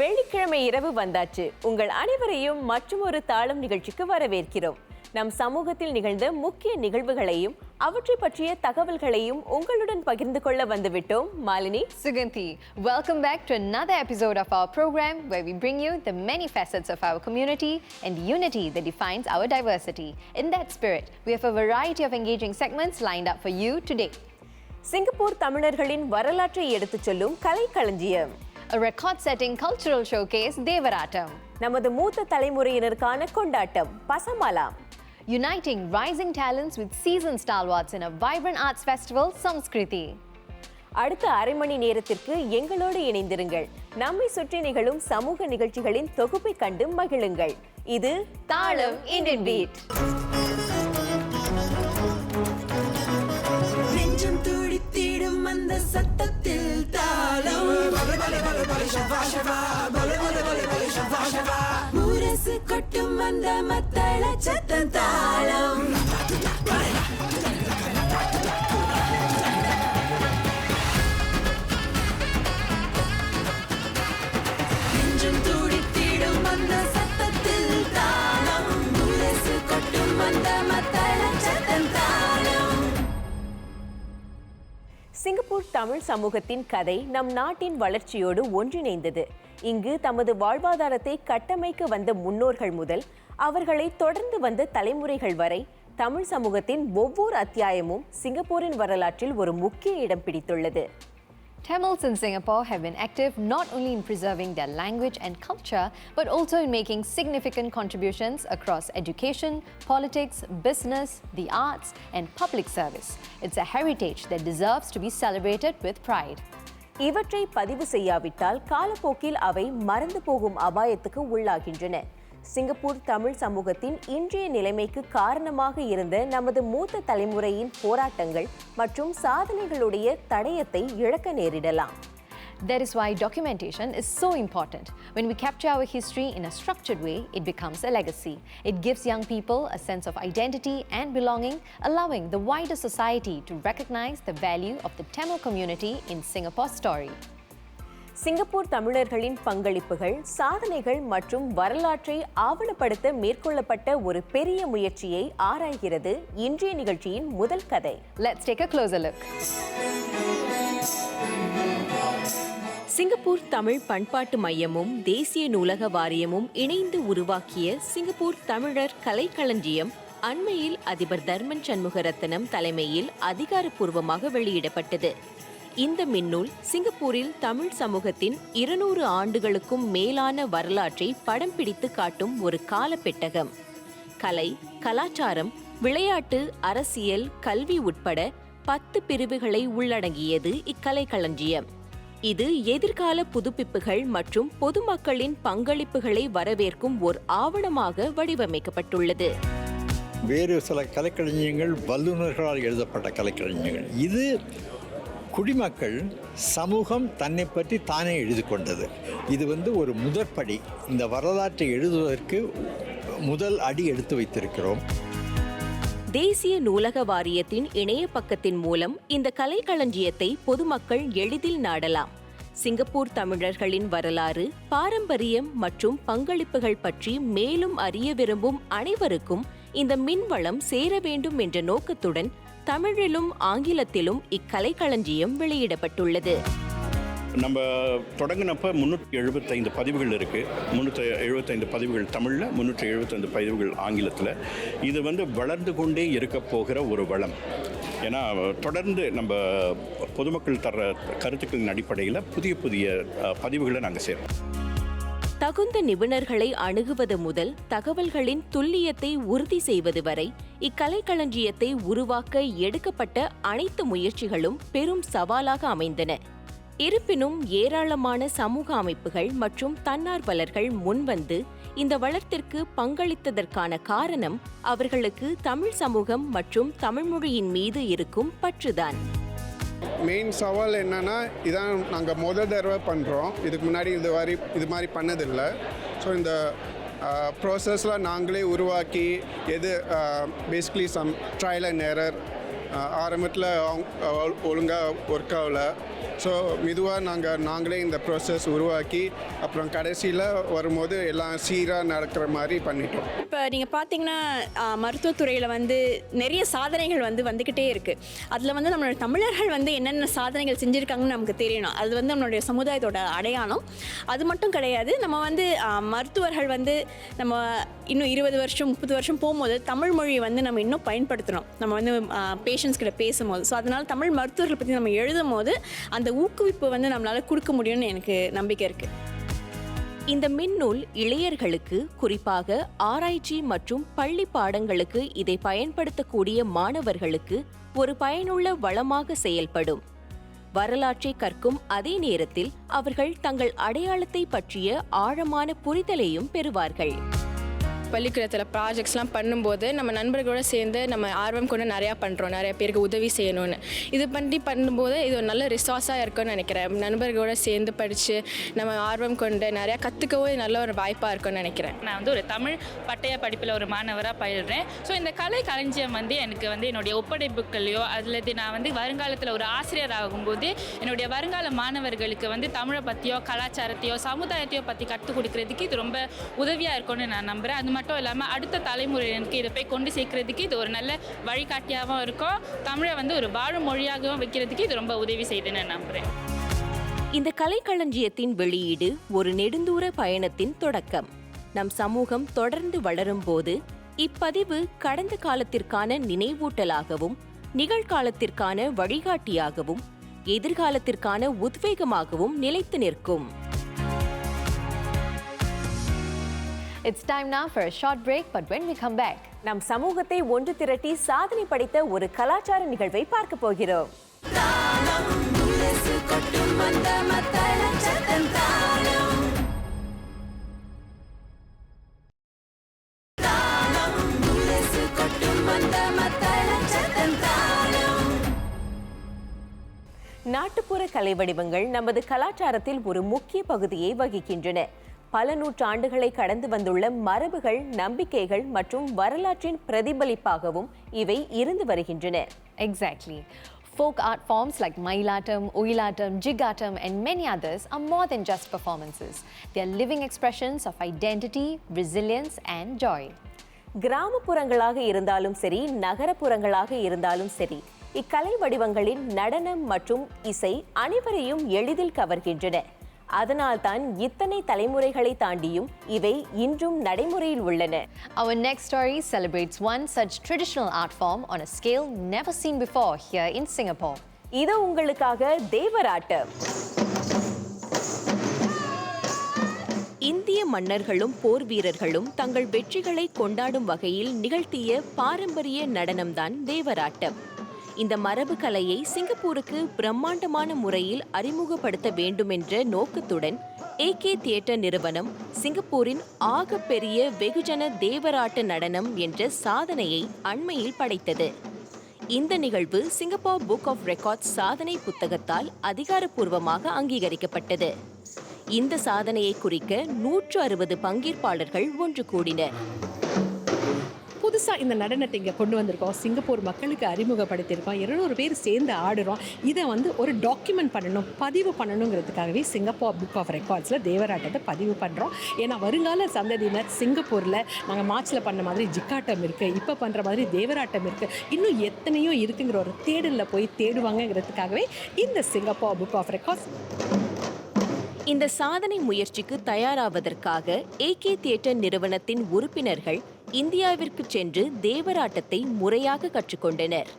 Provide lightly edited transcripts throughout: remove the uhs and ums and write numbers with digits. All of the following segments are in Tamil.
வெள்ளிக்கிழமை இரவு வந்தாச்சு. உங்கள் அனைவரையும் மற்றொரு தாளம் நிகழ்ச்சிக்கு வரவேற்கிறோம். நம் சமூகத்தில் நிகழ்ந்த முக்கிய நிகழ்வுகளையும் அவற்றை பற்றிய தகவல்களையும் உங்களுடன் பகிர்ந்து கொள்ள வந்துவிட்டோம். Malini, Suganthi, welcome back to another episode of our program where we bring you the many facets of our community and the unity that defines our diversity. In that spirit, we have a variety of engaging segments lined up for you today. Singapore தமிழர்களின் வரலாற்றை எடுத்துச் சொல்லும் கலைக்களஞ்சியம், a record-setting cultural showcase, Devaratam. நமது மூத்த தலைமுறையினருக்கான கொண்டாட்டம், பசமாலா. Uniting rising talents with seasoned stalwarts in a vibrant arts festival, Samskriti. அடுத்த அரை மணி நேரத்திற்கு எங்களோடு இணைந்திருங்கள். நம்மை சுற்றி நிகழும் சமூக நிகழ்ச்சிகளின் தொகுப்பை கண்டு மகிழுங்கள். இது தாளம் இந்தியன் பீட். அந்த சத்தத்தில் தாளம் முரசு கொட்டும் அந்த மத்தள சத்தம் தாளம். நெஞ்சம் துடித்திடும் அந்த சத்தத்தில் தாளம் முரசு கொட்டும் அந்த மத்தள சத்தம் தாளம். சிங்கப்பூர் தமிழ் சமூகத்தின் கதை நம் நாட்டின் வளர்ச்சியோடு ஒன்றிணைந்தது. இங்கு தமது வாழ்வாதாரத்தை கட்டமைக்க வந்த முன்னோர்கள் முதல் அவர்களை தொடர்ந்து வந்த தலைமுறைகள் வரை தமிழ் சமூகத்தின் ஒவ்வொரு அத்தியாயமும் சிங்கப்பூரின் வரலாற்றில் ஒரு முக்கிய இடம் பிடித்துள்ளது. Tamils in Singapore have been active not only in preserving their language and culture, but also in making significant contributions across education, politics, business, the arts, and public service. It's a heritage that deserves to be celebrated with pride. இவற்றை பதிவு செய்யாவிட்டால் காலப்போக்கில் அவை மறந்து போகும் அபாயத்துக்கு உள்ளாகின்றன. சிங்கப்பூர் தமிழ் சமூகத்தின் இன்றைய நிலைமைக்கு காரணமாக இருந்த நமது மூத்த தலைமுறையின் போராட்டங்கள் மற்றும் சாதனைகளுடைய தடயத்தை இழக்க நேரிடலாம். That is why documentation is so important. When we capture our history in a structured way, it becomes a legacy. It gives young people a sense of identity and belonging, allowing the wider society to recognize the value of the Tamil community in Singapore's story. Singapore தமிழர்களின் பங்களிப்புகள், சாதனைகள் மற்றும் வரலாற்றை ஆவணப்படுத்த மேற்கொள்ளப்பட்ட ஒரு பெரிய முயற்சியை ஆராய்கிறது இன்றைய நிகழ்ச்சியின் முதல் கதை. Let's take a closer look. Singapore Tamil பண்பாட்டு மையமும் தேசிய நூலக வாரியமும் இணைந்து உருவாக்கிய சிங்கப்பூர் தமிழர் கலைக்களஞ்சியம் அண்மையில் அதிபர் தர்மன் சண்முகரத்னம் தலைமையில் அதிகாரப்பூர்வமாக வெளியிடப்பட்டது. இந்த மின்னூல் சிங்கப்பூரில் தமிழ் சமூகத்தின் 200 ஆண்டுகளுக்கும் மேலான வரலாற்றை படம் பிடித்து காட்டும் ஒரு காலப்பெட்டகம். கலை, கலாச்சாரம், விளையாட்டு, அரசியல், கல்வி உட்பட 10 பிரிவுகளை உள்ளடங்கியது இக்கலைக்களஞ்சியம். இது எதிர்கால புதுப்பிப்புகள் மற்றும் பொதுமக்களின் பங்களிப்புகளை வரவேற்கும் ஒரு ஆவணமாக வடிவமைக்கப்பட்டுள்ளது. வேறு சில கலைக்களஞ்சியங்கள் வல்லுநர்களால் எழுதப்பட்ட கலைக்களஞ்சியங்கள். இது குடிமக்கள் சமூகம் தன்னை பற்றி தானே எழுதி கொண்டது. இது ஒரு முதற்படி. இந்த வரலாற்றை எழுதுவதற்கு முதல் அடி எடுத்து வைத்திருக்கிறோம். தேசிய நூலக வாரியத்தின் இணைய பக்கத்தின் மூலம் இந்த கலைக்களஞ்சியத்தை பொதுமக்கள் எளிதில் நாடலாம். சிங்கப்பூர் தமிழர்களின் வரலாறு, பாரம்பரியம் மற்றும் பங்களிப்புகள் பற்றி மேலும் அறிய விரும்பும் அனைவருக்கும் இந்த மின்வளம் சேர வேண்டும் என்ற நோக்கத்துடன் தமிழிலும் ஆங்கிலத்திலும் இக்கலைக்களஞ்சியம் வெளியிடப்பட்டுள்ளது. நம்ம தொடங்கினப்போ 375 பதிவுகள் இருக்குது. 375 பதிவுகள் தமிழில், 375 பதிவுகள் ஆங்கிலத்தில். இது வளர்ந்து கொண்டே இருக்க போகிற ஒரு வளம். ஏன்னா தொடர்ந்து நம்ம பொதுமக்கள் தர்ற கருத்துக்களின் அடிப்படையில் புதிய புதிய பதிவுகளை நாங்கள் சேர்ப்போம். தகுந்த நிபுணர்களை அணுகுவது முதல் தகவல்களின் துல்லியத்தை உறுதி செய்வது வரை இக்கலைக்களஞ்சியத்தை உருவாக்க எடுக்கப்பட்ட அனைத்து முயற்சிகளும் பெரும் சவாலாக அமைந்தன. இருப்பினும் ஏராளமான சமூக அமைப்புகள் மற்றும் தன்னார்வலர்கள் முன்வந்து இந்த வளர்த்திற்கு பங்களித்ததற்கான காரணம் அவர்களுக்கு தமிழ் சமூகம் மற்றும் தமிழ்மொழியின் மீது இருக்கும் பற்றுதான். மெயின் சவால் என்னென்னா, இதான் நாங்கள் முதல் தடவை பண்ணுறோம். இதுக்கு முன்னாடி இது மாதிரி பண்ணதில்லை. ஸோ இந்த ப்ராசஸில் நாங்களே உருவாக்கி basically some trial and error ஆரம்பத்தில் ஒழுங்காக ஒர்க் ஆகலை. ஸோ மெதுவாக நாங்களே இந்த ப்ராசஸ் உருவாக்கி அப்புறம் கடைசியில் வரும்போது எல்லாம் சீராக நடக்கிற மாதிரி பண்ணிட்டோம். இப்போ நீங்கள் பார்த்தீங்கன்னா மருத்துவத்துறையில் வந்து நிறைய சாதனைகள் வந்துக்கிட்டே இருக்குது. அதில் வந்து நம்மளோட தமிழர்கள் வந்து என்னென்ன சாதனைகள் செஞ்சுருக்காங்கன்னு நமக்கு தெரியணும். அது வந்து நம்மளுடைய சமுதாயத்தோட அடையாளம். அது மட்டும் கிடையாது, நம்ம வந்து மருத்துவர்கள் வந்து நம்ம இன்னும் 20 வருஷம் 30 வருஷம் போகும்போது தமிழ் மொழியை வந்து நம்ம இன்னும் பயன்படுத்தணும். நம்ம வந்து பேஷண்ட்ஸ் கிட்ட பேசும்போது. ஸோ அதனால் தமிழ் மருத்துவர்கள் பற்றி நம்ம எழுதும் போது அந்த ஊக்குவிப்பு வந்து நம்மளால் கொடுக்க முடியும்னு எனக்கு நம்பிக்கை இருக்குது. இந்த மின்னூல் இளையர்களுக்கு, குறிப்பாக ஆராய்ச்சி மற்றும் பள்ளி பாடங்களுக்கு இதை பயன்படுத்தக்கூடிய மாணவர்களுக்கு ஒரு பயனுள்ள வளமாக செயல்படும். வரலாற்றை கற்கும் அதே நேரத்தில் அவர்கள் தங்கள் அடையாளத்தை பற்றிய ஆழமான புரிதலையும் பெறுவார்கள். பள்ளிக்கூடத்தில் ப்ராஜெக்ட்ஸ்லாம் பண்ணும்போது நம்ம நண்பர்களோடு சேர்ந்து நம்ம ஆர்வம் கொண்டு நிறையா பண்ணுறோம், நிறைய பேருக்கு உதவி செய்யணும்னு. இது பண்ணும்போது இது ஒரு நல்ல ரிசோர்ஸாக இருக்கும்னு நினைக்கிறேன். நண்பர்களோடு சேர்ந்து படித்து நம்ம ஆர்வம் கொண்டு நிறையா கற்றுக்கவும் நல்ல ஒரு வாய்ப்பாக இருக்கும்னு நினைக்கிறேன். நான் வந்து ஒரு தமிழ் பட்டய படிப்பில் ஒரு மாணவராக பயில்றேன். ஸோ இந்த கலை களஞ்சியம் வந்து எனக்கு வந்து என்னுடைய ஒப்படைப்புகளையோ அல்லது நான் வந்து வருங்காலத்தில் ஒரு ஆசிரியர் ஆகும்போது என்னுடைய வருங்கால மாணவர்களுக்கு வந்து தமிழை பற்றியோ கலாச்சாரத்தையோ சமுதாயத்தையோ பற்றி கற்றுக் கொடுக்கறதுக்கு இது ரொம்ப உதவியாக இருக்கும்னு நான் நம்புகிறேன். அது மட்டும் இல்லாமல் அடுத்த தலைமுறையினருக்கு இதை போய் கொண்டு சேர்க்கறதுக்கு இது ஒரு நல்ல வழிகாட்டியாகவும் இருக்கும். தமிழை வந்து ஒரு வாழும் மொழியாகவும் வைக்கிறதுக்கு இது ரொம்ப உதவி செய்யுதுன்னு நான் நம்புகிறேன். இந்த கலைக்களஞ்சியத்தின் வெளியீடு ஒரு நெடுந்தூர பயணத்தின் தொடக்கம். நம் சமூகம் தொடர்ந்து வளரும் போது இப்பதிவு கடந்த காலத்திற்கான நினைவூட்டலாகவும், நிகழ்காலத்திற்கான வழிகாட்டியாகவும், எதிர்காலத்திற்கான உத்வேகமாகவும் நிலைத்து நிற்கும். It's time now for a short break, but when we come back, நம் சமூகத்தை ஒன்று திரட்டி சாதனை படைத்த ஒரு கலாச்சார நிகழ்வை பார்க்க போகிறோம். நாட்டுப்புற கலை வடிவங்கள் நமது கலாச்சாரத்தில் ஒரு முக்கிய பகுதியை வகிக்கின்றன. பல நூற்றாண்டுகளை கடந்து வந்துள்ள மரபுகள், நம்பிக்கைகள் மற்றும் வரலாற்றின் பிரதிபலிப்பாகவும் இவை இருந்து வருகின்றன. exactly. Folk art forms like Mailatam, Oyilatam, Jigatam and many others are more than just performances. They are living expressions of identity, resilience and joy. கிராமப்புறங்களாக இருந்தாலும் சரி, நகரப்புறங்களாக இருந்தாலும் சரி, இக்கலை வடிவங்களின் நடனம் மற்றும் இசை அனைவரையும் எளிதில் கவர்கின்றன. அதனால்தான் இத்தனை தலைமுறைகளை தாண்டியும் இவை இன்றும் நடைமுறையில் உள்ளன. Our next story celebrates one such traditional art form on a scale never seen before here in Singapore. இது உங்களுக்காக தேவராட்டம். இந்திய மன்னர்களும் போர் வீரர்களும் தங்கள் வெற்றிகளை கொண்டாடும் வகையில் நிகழ்த்திய பாரம்பரிய நடனம்தான் தேவராட்டம். இந்த மரபு கலையை சிங்கப்பூருக்கு பிரம்மாண்டமான முறையில் அறிமுகப்படுத்த வேண்டும் என்ற நோக்கத்துடன் AK தியேட்டர் நிறுவனம் சிங்கப்பூரின் ஆகப்பெரிய வெகுஜன தேவராட்ட நடனம் என்ற சாதனையை அண்மையில் படைத்தது. இந்த நிகழ்வு சிங்கப்பூர் புக் ஆஃப் ரெக்கார்ட்ஸ் சாதனை புத்தகத்தால் அதிகாரப்பூர்வமாக அங்கீகரிக்கப்பட்டது. இந்த சாதனையை குறிக்க 160 பங்கேற்பாளர்கள் ஒன்று கூடினர். புதுசாக இந்த நடனத்தை இங்கே கொண்டு வந்திருக்கோம், சிங்கப்பூர் மக்களுக்கு அறிமுகப்படுத்தியிருக்கோம், 200 பேர் சேர்ந்து ஆடுறோம். இதை வந்து ஒரு டாக்குமெண்ட் பண்ணணும், பதிவு பண்ணணுங்கிறதுக்காகவே சிங்கப்பூர் புக் ஆஃப் ரெக்கார்ட்ஸில் தேவராட்டத்தை பதிவு பண்ணுறோம். ஏன்னா வருங்கால சந்ததியினர் சிங்கப்பூரில் நாங்கள் மார்ச்சில் பண்ண மாதிரி ஜிக்காட்டம் இருக்குது, இப்போ பண்ணுற மாதிரி தேவராட்டம் இருக்குது, இன்னும் எத்தனையோ இருக்குங்கிற ஒரு தேடலில் போய் தேடுவாங்கங்கிறதுக்காகவே இந்த சிங்கப்பூர் புக் ஆஃப் ரெக்கார்ட்ஸ். இந்த சாதனை முயற்சிக்கு தயாராவதற்காக AK தியேட்டர் நிறுவனத்தின் உறுப்பினர்கள் இந்தியாவிற்கு சென்று தேவராட்டத்தை முறையாக கற்றுக்கொண்டனர்.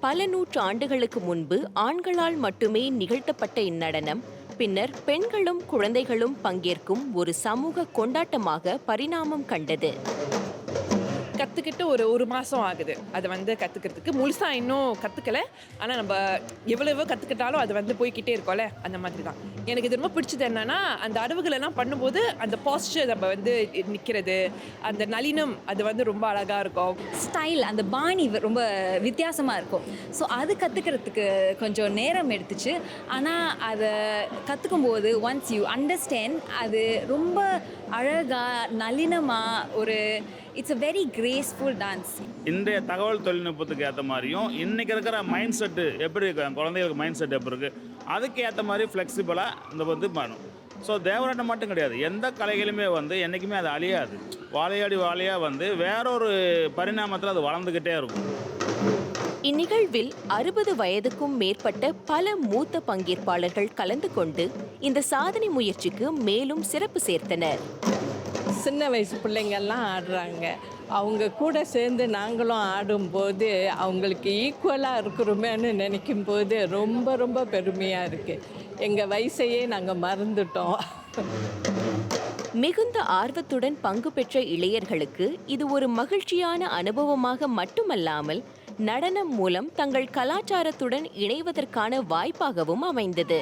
பல நூற்று ஆண்டுகளுக்கு முன்பு ஆண்களால் மட்டுமே நிகழ்த்தப்பட்ட இந்நடனம் பின்னர் பெண்களும் குழந்தைகளும் பங்கேற்கும் ஒரு சமூக கொண்டாட்டமாக பரிணாமம் கண்டது. கற்றுக்கிட்டு ஒரு மாதம் ஆகுது. அதை வந்து கற்றுக்கிறதுக்கு முழுசாக இன்னும் கற்றுக்கலை. ஆனால் நம்ம எவ்வளவோ கற்றுக்கிட்டாலும் அது வந்து போய்கிட்டே இருக்கோம்ல, அந்த மாதிரி தான். எனக்கு இது ரொம்ப பிடிச்சது என்னென்னா, அந்த அடவுகளெல்லாம் பண்ணும்போது அந்த பாஸ்டர் நம்ம வந்து நிற்கிறது, அந்த நளினம் அது வந்து ரொம்ப அழகாக இருக்கும். ஸ்டைல், அந்த பாணி ரொம்ப வித்தியாசமாக இருக்கும். ஸோ அது கற்றுக்கிறதுக்கு கொஞ்சம் நேரம் எடுத்துச்சு. ஆனால் அதை கற்றுக்கும்போது ஒன்ஸ் யூ அண்டர்ஸ்டாண்ட், அது ரொம்ப அழகாக நளினமாக ஒரு it's a very graceful dance. இன்றைய தகவல் தொழில்நுட்பத்துக்கு ஏற்ற மாதிரியும் இன்றைக்கி இருக்கிற மைண்ட் செட்டு எப்படி இருக்கு குழந்தைகளுக்கு மைண்ட் செட் எப்படி இருக்குது அதுக்கு ஏற்ற மாதிரி ஃப்ளெக்சிபிளாக இந்த வந்து பண்ணும். ஸோ தேவராட்டம் மட்டும் கிடையாது, எந்த கலைகளுமே வந்து என்றைக்குமே அது அழியாது. வாழையாடி வாழையாக வந்து வேறொரு பரிணாமத்தில் அது வளர்ந்துக்கிட்டே இருக்கும். இந்நிகழ்வில் 60 வயதுக்கும் மேற்பட்ட பல மூத்த பங்கேற்பாளர்கள் கலந்து கொண்டு இந்த சாதனை முயற்சிக்கு மேலும் சிறப்பு சேர்த்தனர். சின்ன வயசு பிள்ளைங்கள்லாம் ஆடுறாங்க, அவங்க கூட சேர்ந்து நாங்களும் ஆடும்போது அவங்களுக்கு ஈக்குவலாக இருக்கிறோமேன்னு நினைக்கும் போது ரொம்ப ரொம்ப பெருமையாக இருக்குது. எங்கள் வயசையே நாங்கள் மறந்துட்டோம். மிகுந்த ஆர்வத்துடன் பங்கு பெற்ற இளையர்களுக்கு இது ஒரு மகிழ்ச்சியான அனுபவமாக மட்டுமல்லாமல் நடனம் மூலம் தங்கள் கலாச்சாரத்துடன் இணைவதற்கான வாய்ப்பாகவும் அமைந்தது.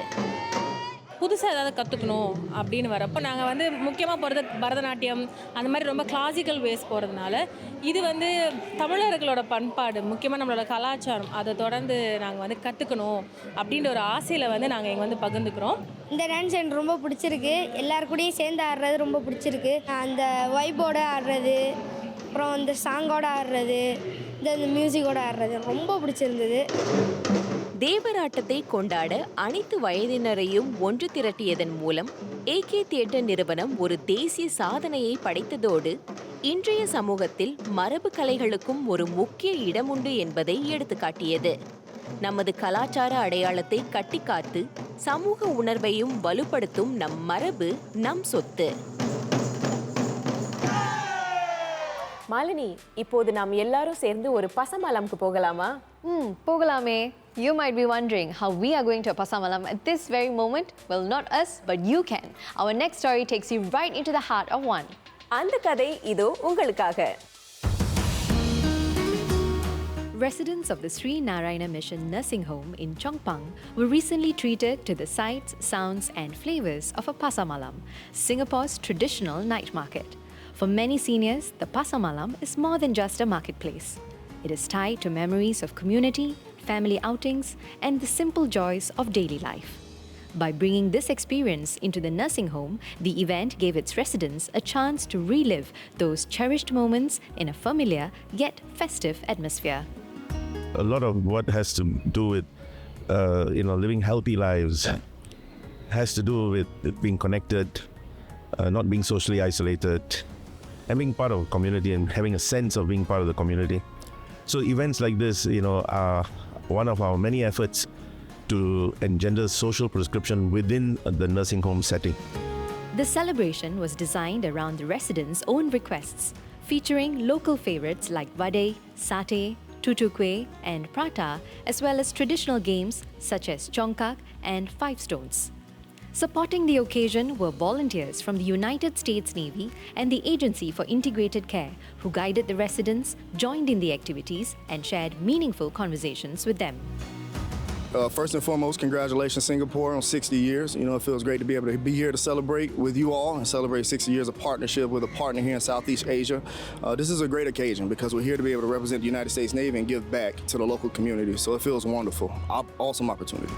புதுசாக ஏதாவது கற்றுக்கணும் அப்படின்னு வரப்போ நாங்கள் வந்து முக்கியமாக போகிறது பரதநாட்டியம், அந்த மாதிரி ரொம்ப கிளாசிக்கல் வேஸ் போகிறதுனால இது வந்து தமிழர்களோட பண்பாடு, முக்கியமாக நம்மளோட கலாச்சாரம், அதை தொடர்ந்து நாங்கள் வந்து கற்றுக்கணும் அப்படின்ற ஒரு ஆசையில் வந்து நாங்கள் இங்கே வந்து பகிர்ந்துக்கிறோம். இந்த டான்ஸ் எனக்கு ரொம்ப பிடிச்சிருக்கு, எல்லாரு கூடயும் சேர்ந்து ஆடுறது ரொம்ப பிடிச்சிருக்கு. அந்த வைபோட ஆடுறது, அப்புறம் இந்த சாங்கோட ஆடுறது, இந்த மியூசிக்கோட ஆடுறது ரொம்ப பிடிச்சிருந்தது. தேவராட்டத்தை கொண்டாட அனைத்து வயதினரையும் ஒன்று திரட்டியதன் மூலம் AK தியேட்டர் நிறுவனம் ஒரு தேசிய சாதனையை படைத்ததோடு இன்றைய சமூகத்தில் மரபு கலைகளுக்கும் ஒரு முக்கிய இடம் உண்டு என்பதை எடுத்துக்காட்டியது. நமது கலாச்சார அடையாளத்தை கட்டிக்காத்து சமூக உணர்வையும் வலுப்படுத்தும் நம் மரபு நம் சொத்து. மாலினி, இப்போது நாம் எல்லாரும் சேர்ந்து ஒரு பசமலம்க்கு போகலாமா? போகலாமே. You might be wondering how we are going to a pasamalam at this very moment. Well, not us, but you can. Our next story takes you right into the heart of one. அந்த கதை இதோ உங்களுக்காக. Residents of the Sri Narayana Mission Nursing Home in Chongpang were recently treated to the sights, sounds and flavors of a pasamalam, Singapore's traditional night market. For many seniors, the pasamalam is more than just a marketplace. It is tied to memories of community, family outings, and the simple joys of daily life. By bringing this experience into the nursing home, the event gave its residents a chance to relive those cherished moments in a familiar yet festive atmosphere. A lot of what has to do with, living healthy lives has to do with being connected, not being socially isolated, and being part of a community and having a sense of being part of the community. So events like this, are one of our many efforts to engender social prescription within the nursing home setting. The celebration was designed around the residents' own requests, featuring local favorites like vade, satay, tutu kueh and prata, as well as traditional games such as chongkak and five stones. Supporting the occasion were volunteers from the United States Navy and the Agency for Integrated Care, who guided the residents, joined in the activities, and shared meaningful conversations with them. First and foremost, congratulations Singapore on 60 years. It feels great to be able to be here to celebrate with you all and celebrate 60 years of partnership with a partner here in Southeast Asia. This is a great occasion because we're here to be able to represent the United States Navy and give back to the local community. So it feels wonderful. Awesome opportunity.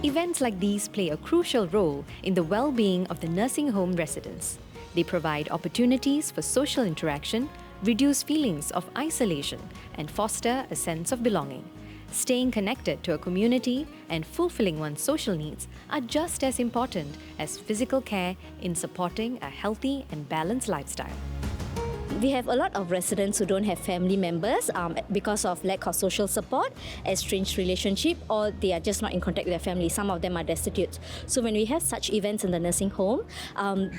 Events like these play a crucial role in the well-being of the nursing home residents. They provide opportunities for social interaction, reduce feelings of isolation, and foster a sense of belonging. Staying connected to a community and fulfilling one's social needs are just as important as physical care in supporting a healthy and balanced lifestyle. We have a lot of residents who don't have family members because of lack of social support, estranged relationship, or they are just not in contact with their family. Some of them are destitute. So when we have such events in the nursing home,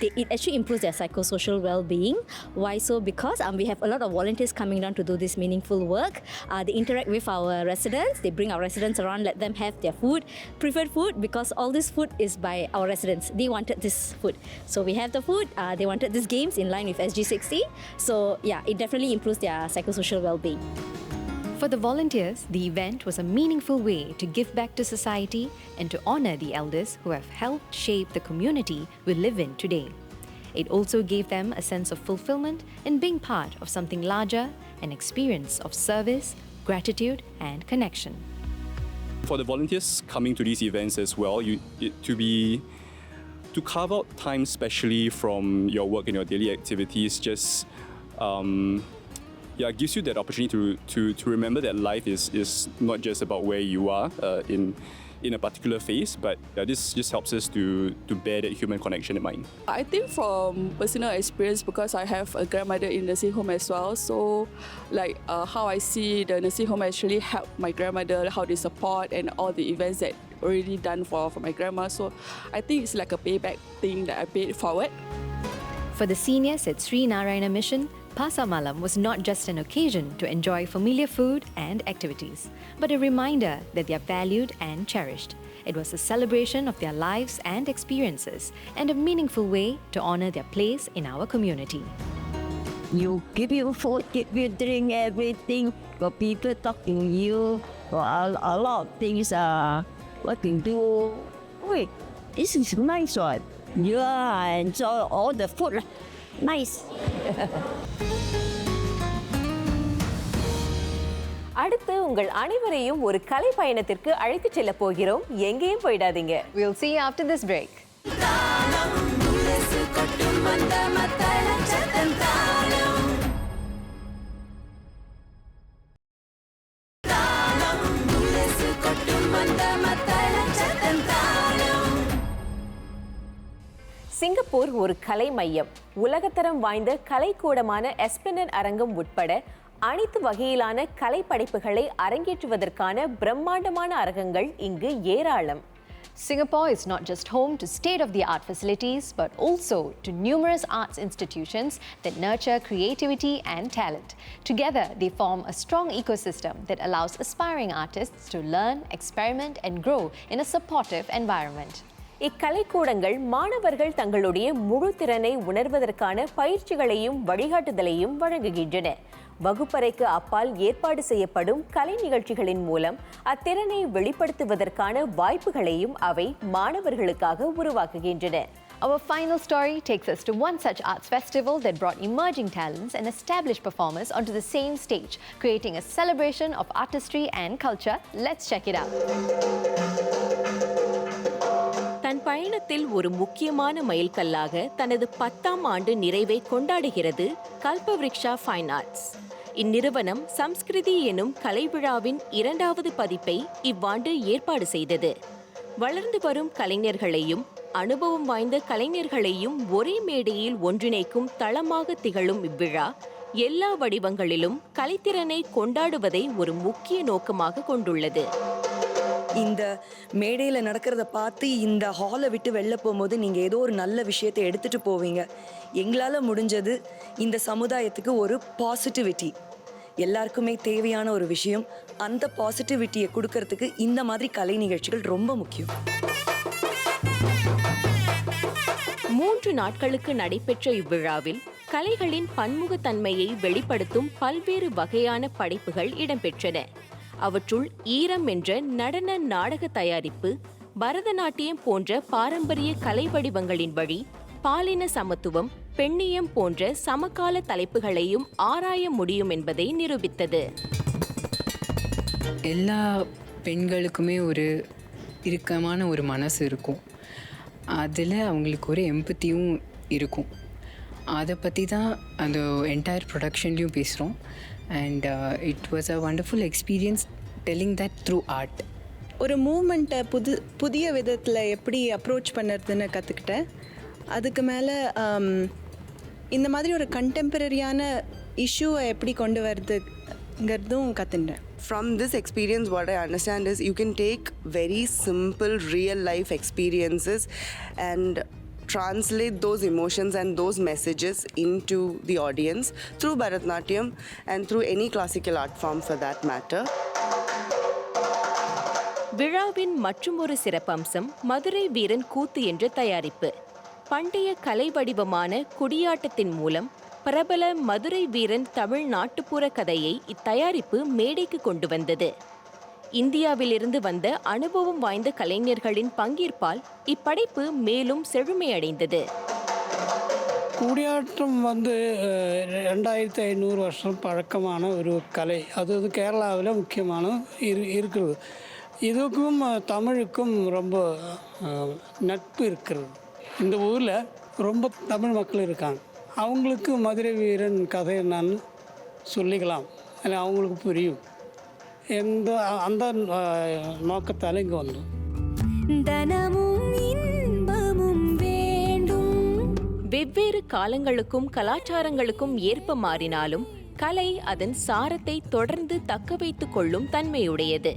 it actually improves their psychosocial well-being. Why so? Because we have a lot of volunteers coming down to do this meaningful work. They interact with our residents. They bring our residents around, let them have their food, preferred food, because all this food is by our residents. They wanted this food. So we have the food. They wanted these games in line with SG16. So yeah, it definitely improves their psychosocial well-being. For the volunteers, the event was a meaningful way to give back to society and to honor the elders who have helped shape the community we live in today. It also gave them a sense of fulfillment in being part of something larger, an experience of service, gratitude, and connection. For the volunteers coming to these events as well, to carve out time specially from your work and your daily activities, just gives you that opportunity to remember that life is not just about where you are in a particular phase, but this just helps us to bear that human connection in mind. I think from personal experience, because I have a grandmother in nursing home as well, so like how I see the nursing home actually help my grandmother, how they support and all the events that already done for my grandma. So I think it's like a payback thing that I paid forward. For the seniors at Sri Narayana Mission, Pasar Malam was not just an occasion to enjoy familiar food and activities, but a reminder that they are valued and cherished. It was a celebration of their lives and experiences and a meaningful way to honor their place in our community. You give you food, give you drink, everything. Got people talking to you. Got a lot of things. What to do? Wait, this is nice one. Yeah, I enjoy all the food. Nice. அடுத்து உங்கள் அனைவரையும் ஒரு கலை பயணத்திற்கு அழைத்துச் செல்ல போகிறோம். எங்கேயும் போயிடாதீங்க. We'll see you after this break. Singapore ஒரு கலை மையம். உலகத்தரம் வாய்ந்த கலைக்கூடமான எஸ்பினன் அரங்கம் உட்பட அனைத்து வகையிலான கலை படைப்புகளை அரங்கேற்றுவதற்கான பிரம்மாண்டமான அரங்கங்கள் இங்கு ஏராளம். Singapore is not just home to state-of-the-art facilities, but also to numerous arts institutions that nurture creativity and talent. Together, they form a strong ecosystem that allows aspiring artists to learn, experiment, and grow in a supportive environment. இக்கலைக்கூடங்கள் மாணவர்கள் தங்களுடைய முழு திறனை உணர்வதற்கான பயிற்சிகளையும் வழிகாட்டுதலையும் வழங்குகின்றன. வகுப்பறைக்கு அப்பால் ஏற்பாடு செய்யப்படும் கலை நிகழ்ச்சிகளின் மூலம் அத்திறனை வெளிப்படுத்துவதற்கான வாய்ப்புகளையும் அவை மாணவர்களுக்காக உருவாக்குகின்றன. Our final story takes us to one such arts festival that brought emerging talents and established performers onto the same stage, creating a celebration of artistry and culture. Let's check it out. தன் பயணத்தில் ஒரு முக்கியமான மைல்கல்லாக தனது 10ஆம் ஆண்டு நிறைவை கொண்டாடுகிறது கல்பவ்ருக்ஷா ஃபைன் ஆர்ட்ஸ். இந்நிறுவனம் சம்ஸ்கிருதி எனும் கலை விழாவின் 2வது பதிப்பை இவ்வாண்டு ஏற்பாடு செய்தது. வளர்ந்து வரும் கலைஞர்களையும் அனுபவம் வாய்ந்த கலைஞர்களையும் ஒரே மேடையில் ஒன்றிணைக்கும் தளமாக திகழும் இவ்விழா எல்லா வடிவங்களிலும் கலைத்திறனை கொண்டாடுவதை ஒரு முக்கிய நோக்கமாக கொண்டுள்ளது. இந்த மேடையில் நடக்கிறத பார்த்து இந்த ஹாலை விட்டு வெளில போகும்போது நீங்கள் ஏதோ ஒரு நல்ல விஷயத்தை எடுத்துகிட்டு போவீங்க. எங்களால் முடிஞ்சது இந்த சமுதாயத்துக்கு ஒரு பாசிட்டிவிட்டி, எல்லாருக்குமே தேவையான ஒரு விஷயம். அந்த பாசிட்டிவிட்டியை கொடுக்கறதுக்கு இந்த மாதிரி கலை நிகழ்ச்சிகள் ரொம்ப முக்கியம். 3 நாட்களுக்கு நடைபெற்ற இவ்விழாவில் கலைகளின் பன்முகத்தன்மையை வெளிப்படுத்தும் பல்வேறு வகையான படைப்புகள் இடம்பெற்றன. அவற்றுள் ஈரம் என்ற நடன நாடக தயாரிப்பு, பரதநாட்டியம் போன்ற பாரம்பரிய கலை வடிவங்களின் வழி பாலின சமத்துவம், பெண்ணியம் போன்ற சமகால தலைப்புகளையும் ஆராய முடியும் என்பதை நிரூபித்தது. எல்லா பெண்களுக்குமே ஒரு இறுக்கமான ஒரு மனசு இருக்கும். அதில் அவங்களுக்கு ஒரு எம்பத்தியும் இருக்கும். அதை பற்றி தான் அந்த என்டையர் ப்ரொடக்ஷன்லேயும் பேசுகிறோம். And it was a wonderful experience telling that through art. ஒரு மூமெண்ட்டை புதிய விதத்தில் எப்படி அப்ரோச் பண்ணுறதுன்னு கற்றுக்கிட்டேன். அதுக்கு மேலே இந்த மாதிரி ஒரு கண்டெம்பரரியான இஷ்யூவை எப்படி கொண்டு வருதுங்கிறதும் கற்றுட்டேன். From this experience, what I understand is you can take very simple real life experiences and translate those emotions and those messages into the audience through Bharatanatyam and through any classical art form for that matter. விழாவின் மற்றுமொரு சிறப்பம்சம் மதுரை வீரன் கூத்து என்ற தயாரிப்பு. பண்டைய கலை வடிவமான குடியாட்டத்தின் மூலம் பிரபல மதுரை வீரன் தமிழ் நாட்டுப்புற கதையை இத்தயாரிப்பு மேடைக்கு கொண்டு வந்தது. இந்தியாவிலிருந்து வந்த அனுபவம் வாய்ந்த கலைஞர்களின் பங்கேற்பால் இப்படைப்பு மேலும் செழுமையடைந்தது. கூடியாட்டம் 2500 வருஷம் பழக்கமான ஒரு கலை. அது கேரளாவில் முக்கியமான இருக்கிறது. இதுக்கும் தமிழுக்கும் ரொம்ப நட்பு இருக்கிறது. இந்த ஊரில் ரொம்ப தமிழ் மக்கள் இருக்காங்க. அவங்களுக்கு மதுரை வீரன் கதை என்னன்னு சொல்லிக்கலாம், இல்லை அவங்களுக்கு புரியும். அந்த நோக்கத்தால் இங்கே வந்தோம். வெவ்வேறு காலங்களுக்கும் கலாச்சாரங்களுக்கும் ஏற்ப மாறினாலும் கலை அதன் சாரத்தை தொடர்ந்து தக்க வைத்துக் கொள்ளும் தன்மையுடையது.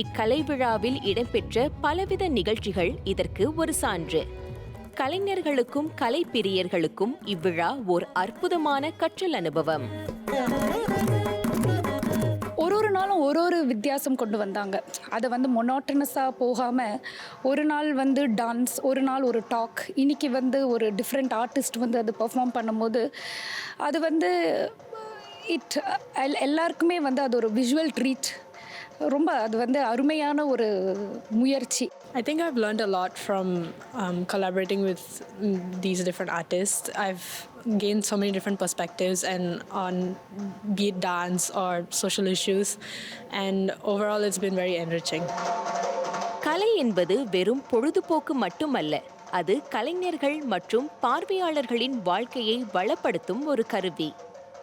இக்கலை விழாவில் இடம்பெற்ற பலவித நிகழ்ச்சிகள் இதற்கு ஒரு சான்று. கலைஞர்களுக்கும் கலை பிரியர்களுக்கும் இவ்விழா ஓர் அற்புதமான கற்றல் அனுபவம். ஒரு நாளும் ஒரு வித்தியாசம் கொண்டு வந்தாங்க. அதை வந்து மொனோட்டனஸாக போகாமல் ஒரு நாள் வந்து டான்ஸ், ஒரு நாள் ஒரு டாக், இன்றைக்கி வந்து ஒரு டிஃப்ரெண்ட் ஆர்டிஸ்ட் வந்து அது பெர்ஃபார்ம் பண்ணும்போது அது வந்து எல்லாருக்குமே வந்து அது ஒரு விஷுவல் ட்ரீட். ரொம்ப அது வந்து அருமையான ஒரு முயற்சி. I think I've learned a lot from collaborating with these different artists. I've gained so many different perspectives and on be it dance or social issues, and overall it's been very enriching. கலை என்பது வெறும் பொழுதுபோக்கு மட்டுமல்ல, அது கலைஞர்கள் மற்றும் பார்வையாளர்களின் வாழ்க்கையை வளப்படுத்தும் ஒரு கருவி.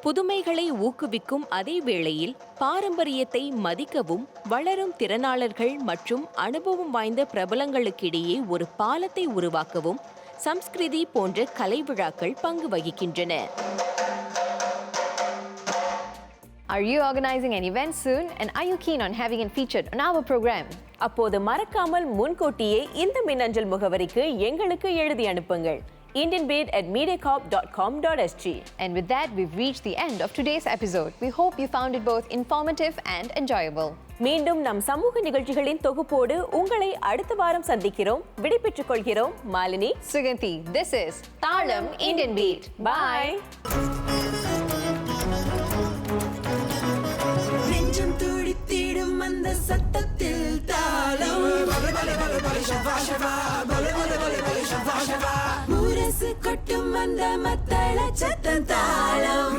புதுமைகளை ஊக்குவிக்கும் அதே வேளையில் பாரம்பரியத்தை மதிக்கவும் வளரும் திறனாளர்கள் மற்றும் அனுபவம் வாய்ந்த பிரபலங்களுக்கிடையே ஒரு பாலத்தை உருவாக்கவும் சம்ஸ்கிருதி போன்ற கலை விழாக்கள் பங்கு வகிக்கின்றன. Are you organizing an event soon, and are you keen on having it featured on our program? அப்போது மறக்காமல் முன்கூட்டியே இந்த மின்னஞ்சல் முகவரிக்கு எங்களுக்கு எழுதி அனுப்புங்கள். indianbid@mediacorp.com.sg. And with that, we've reached the end of today's episode. We hope you found it both informative and enjoyable. மீண்டும் நம் சமூக நிகழ்ச்சிகளின் தொகுப்போடு உங்களை அடுத்த வாரம் சந்திக்கிறோம். விடைபெற்றுக் கொள்கிறோம். Malini, Suganthi. This is Thalam Indian Beat. Bye. நெஞ்சம் துடித்திடும் அந்த சத்தத்தில் தாளம் முரசு கொட்டும் அந்த மத்தள சத்தம் தாளம்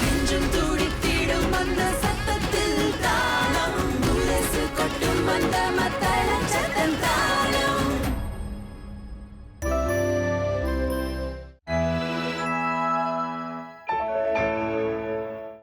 நெஞ்சம்